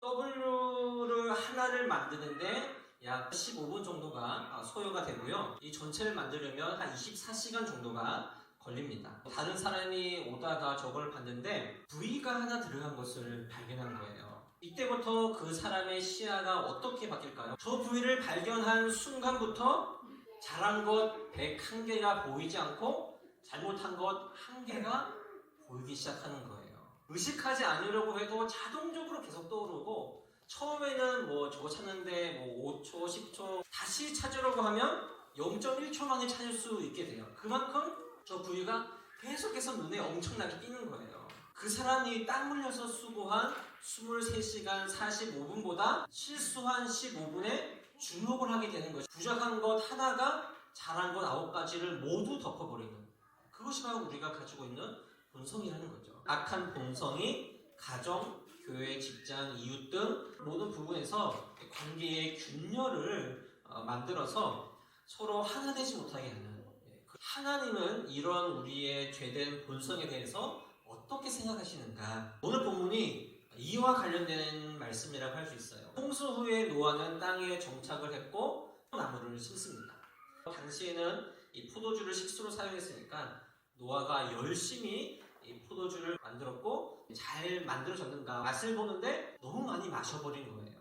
W를 하나를 만드는데 약 15분 정도가 소요가 되고요. 이 전체를 만들려면 한 24시간 정도가 걸립니다. 다른 사람이 오다가 저걸 봤는데 V가 하나 들어간 것을 발견한 거예요. 이때부터 그 사람의 시야가 어떻게 바뀔까요? 저 V를 발견한 순간부터 잘한 것 101개가 보이지 않고 잘못한 것 1개가 보이기 시작하는 거예요. 의식하지 않으려고 해도 자동적으로 계속 떠오르고, 처음에는 저거 찾는데 5초, 10초 다시 찾으려고 하면 0.1초 만에 찾을 수 있게 돼요. 그만큼 저 부위가 계속해서 눈에 엄청나게 띄는 거예요. 그 사람이 땀 흘려서 수고한 23시간 45분보다 실수한 15분에 주목을 하게 되는 것이, 부족한 것 하나가 잘한 것 9가지를 모두 덮어버리는, 그것이 바로 우리가 가지고 있는 본성이라는 거죠. 악한 본성이 가정, 교회, 직장, 이웃 등 모든 부분에서 관계의 균열을 만들어서 서로 하나 되지 못하게 하는, 하나님은 이런 우리의 죄된 본성에 대해서 어떻게 생각하시는가? 오늘 본문이 이와 관련된 말씀이라고 할 수 있어요. 홍수 후에 노아는 땅에 정착을 했고 나무를 심습니다. 당시에는 이 포도주를 식수로 사용했으니까 노아가 열심히 이 포도주를 만들었고, 잘 만들어졌는가 맛을 보는데 너무 많이 마셔버린 거예요.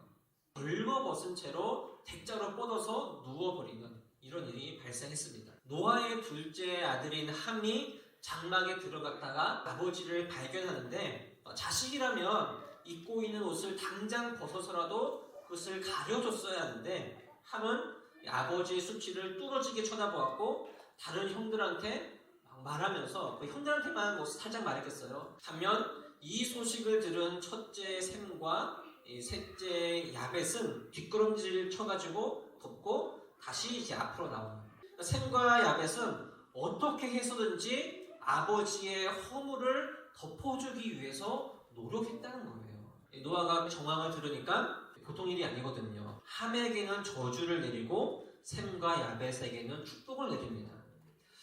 벌거벗은 채로 대자로 뻗어서 누워버리는 이런 일이 발생했습니다. 노아의 둘째 아들인 함이 장막에 들어갔다가 아버지를 발견하는데, 자식이라면 입고 있는 옷을 당장 벗어서라도 그것을 가려줬어야 하는데, 함은 아버지의 수치를 뚫어지게 쳐다보았고 다른 형들한테 말하면서, 그 형들한테만 살짝 말했겠어요. 반면 이 소식을 들은 첫째 셈과 셋째 야벳은 뒷걸음질 쳐가지고 덮고 다시 이제 앞으로 나오는 거예요. 셈과 야벳은 어떻게 해서든지 아버지의 허물을 덮어주기 위해서 노력했다는 거예요. 노아가 정황을 들으니까 보통 일이 아니거든요. 함에게는 저주를 내리고 셈과 야벳에게는 축복을 내립니다.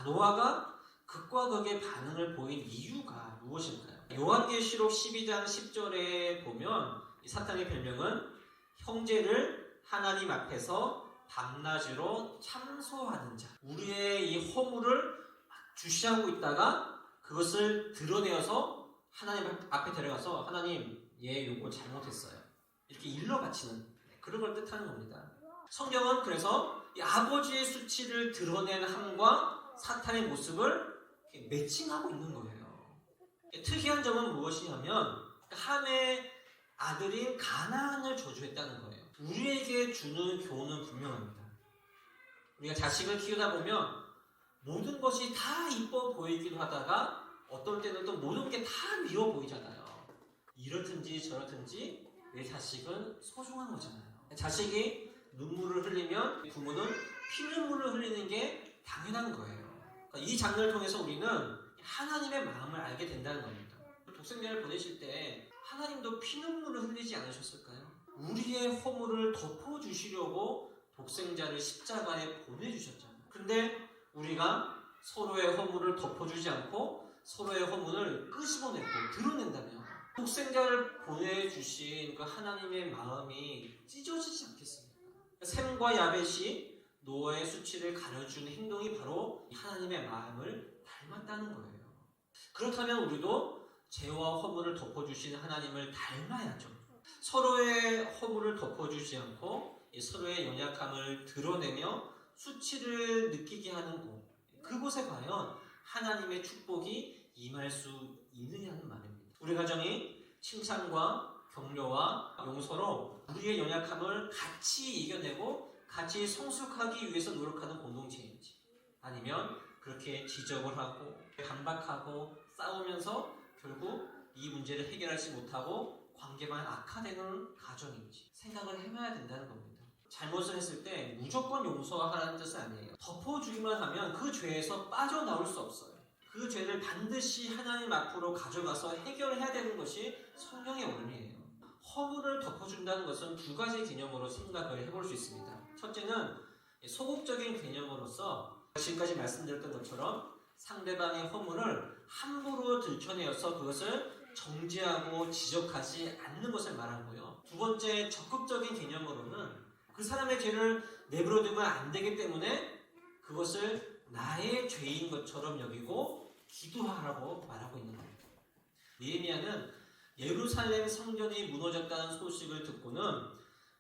노아가 극과 극의 반응을 보인 이유가 무엇일까요? 요한계시록 12장 10절에 보면 사탄의 별명은 형제를 하나님 앞에서 밤낮으로 참소하는 자. 우리의 이 허물을 주시하고 있다가 그것을 드러내어서 하나님 앞에 데려가서, 하나님, 얘 요거 잘못했어요, 이렇게 일러 바치는, 그런 걸 뜻하는 겁니다. 성경은 그래서 이 아버지의 수치를 드러낸 함과 사탄의 모습을 매칭하고 있는 거예요. 특이한 점은 무엇이냐면, 함의 아들인 가나안을 저주했다는 거예요. 우리에게 주는 교훈은 분명합니다. 우리가 자식을 키우다 보면 모든 것이 다 이뻐 보이기도 하다가 어떨 때는 또 모든 게 다 미워 보이잖아요. 이렇든지 저렇든지 내 자식은 소중한 거잖아요. 자식이 눈물을 흘리면 부모는 피눈물을 흘리는 게 당연한 거예요. 그러니까 이 장면을 통해서 우리는 하나님의 마음을 알게 된다는 겁니다. 독생자를 보내실 때 하나님도 피눈물을 흘리지 않으셨을까요? 우리의 허물을 덮어주시려고 독생자를 십자가에 보내주셨잖아요. 근데 우리가 서로의 허물을 덮어주지 않고 서로의 허물을 끄집어내고 드러낸다면 독생자를 보내주신 그 하나님의 마음이 찢어지지 않겠습니까? 셈과 야벳이 노아의 수치를 가려주는 행동이 바로 하나님의 마음을 닮았다는 거예요. 그렇다면 우리도 죄와 허물을 덮어주신 하나님을 닮아야죠. 서로의 허물을 덮어주지 않고 서로의 연약함을 드러내며 수치를 느끼게 하는 곳, 그곳에 과연 하나님의 축복이 임할 수 있느냐는 말입니다. 우리 가정이 칭찬과 격려와 용서로 우리의 연약함을 같이 이겨내고 같이 성숙하기 위해서 노력하는 공동체인지, 아니면 그렇게 지적을 하고 반박하고 싸우면서 결국 이 문제를 해결하지 못하고 관계만 악화되는 가정인지 생각을 해봐야 된다는 겁니다. 잘못을 했을 때 무조건 용서하라는 뜻은 아니에요. 덮어주기만 하면 그 죄에서 빠져나올 수 없어요. 그 죄를 반드시 하나님 앞으로 가져가서 해결해야 되는 것이 성령의 원리예요. 허물을 덮어준다는 것은 두 가지 개념으로 생각을 해볼 수 있습니다. 첫째는 소극적인 개념으로서 지금까지 말씀드렸던 것처럼 상대방의 허물을 함부로 들춰내어서 그것을 정죄하고 지적하지 않는 것을 말하고요. 두 번째 적극적인 개념으로는 그 사람의 죄를 내버려두면 안 되기 때문에 그것을 나의 죄인 것처럼 여기고 기도하라고 말하고 있는 겁니다. 느헤미야는 예루살렘 성전이 무너졌다는 소식을 듣고는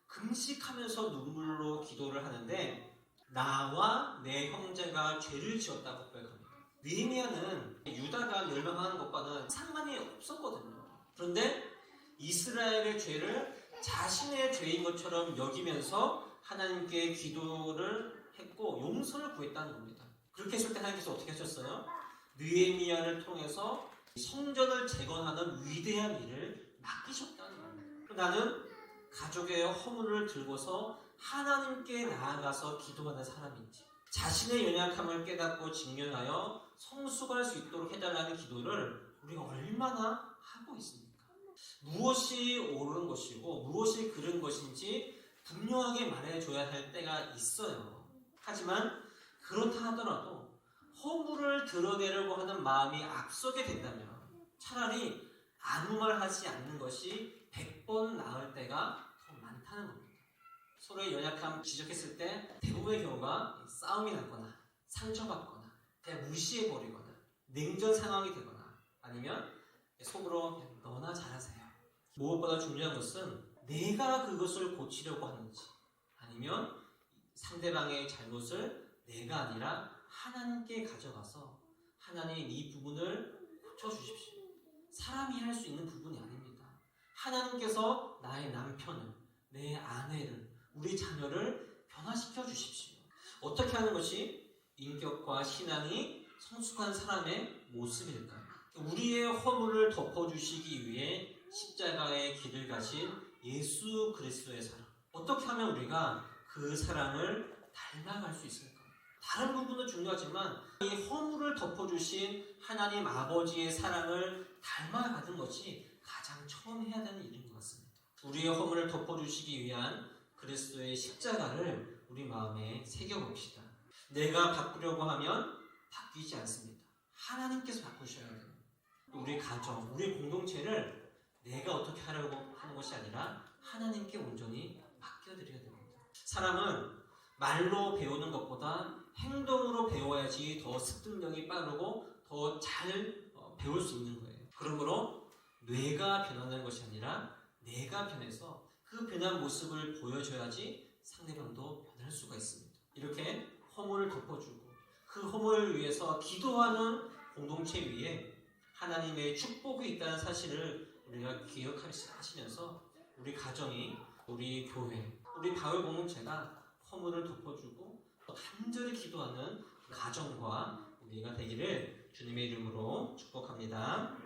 금식하면서 눈물로 기도를 하는데 나와 내 형제가 죄를 지었다고 고백합니다. 느헤미야는 유다가 멸망하는 것과는 상관이 없었거든요. 그런데 이스라엘의 죄를 자신의 죄인 것처럼 여기면서 하나님께 기도를 했고 용서를 구했다는 겁니다. 그렇게 했을 때 하나님께서 어떻게 하셨어요? 느헤미야를 통해서 성전을 재건하는 위대한 일을 맡기셨다는 겁니다. 나는 가족의 허물을 들고서 하나님께 나아가서 기도하는 사람인지, 자신의 연약함을 깨닫고 직면하여 성숙할 수 있도록 해달라는 기도를 우리가 얼마나 하고 있습니까? 무엇이 옳은 것이고 무엇이 그른 것인지 분명하게 말해줘야 할 때가 있어요. 하지만 그렇다 하더라도 허물을 드러내려고 하는 마음이 앞서게 된다면 차라리 아무 말 하지 않는 것이 100번 나을 때가 더 많다는 겁니다. 서로의 연약함 지적했을 때 대부분의 경우가 싸움이 나거나 상처받거나 그냥 무시해버리거나 냉전 상황이 되거나 아니면 속으로 너나 잘하세요. 무엇보다 중요한 것은 내가 그것을 고치려고 하는지 아니면 상대방의 잘못을 내가 아니라 하나님께 가져가서 하나님 이 부분을 고쳐주십시오. 사람이 할 수 있는 부분이 아닙니다. 하나님께서 나의 남편을, 내 아내를, 우리 자녀를 변화시켜 주십시오. 어떻게 하는 것이 인격과 신앙이 성숙한 사람의 모습일까요? 우리의 허물을 덮어주시기 위해 십자가의 길을 가신 예수 그리스도의 사랑. 어떻게 하면 우리가 그 사랑을 닮아갈 수 있을까? 다른 부분은 중요하지만 이 허물을 덮어주신 하나님 아버지의 사랑을 닮아가는 것이 가장 처음 해야 되는 일인 것 같습니다. 우리의 허물을 덮어주시기 위한 그리스도의 십자가를 우리 마음에 새겨봅시다. 내가 바꾸려고 하면 바뀌지 않습니다. 하나님께서 바꾸셔야 돼요. 우리 가정, 우리 공동체를 내가 어떻게 하려고 하는 것이 아니라 하나님께 온전히 맡겨드려야 됩니다. 사람은 말로 배우는 것보다 행동으로 배워야지 더 습득력이 빠르고 더 잘 배울 수 있는 거예요. 그러므로 뇌가 변하는 것이 아니라 내가 변해서 그 변한 모습을 보여줘야지 상대방도 변할 수가 있습니다. 이렇게 허물을 덮어주고 그 허물을 위해서 기도하는 공동체 위에 하나님의 축복이 있다는 사실을 우리가 기억하시면서 우리 가정이, 우리 교회, 우리 바울 공동체가 허물을 덮어주고 간절히 기도하는 가정과 우리가 되기를 주님의 이름으로 축복합니다.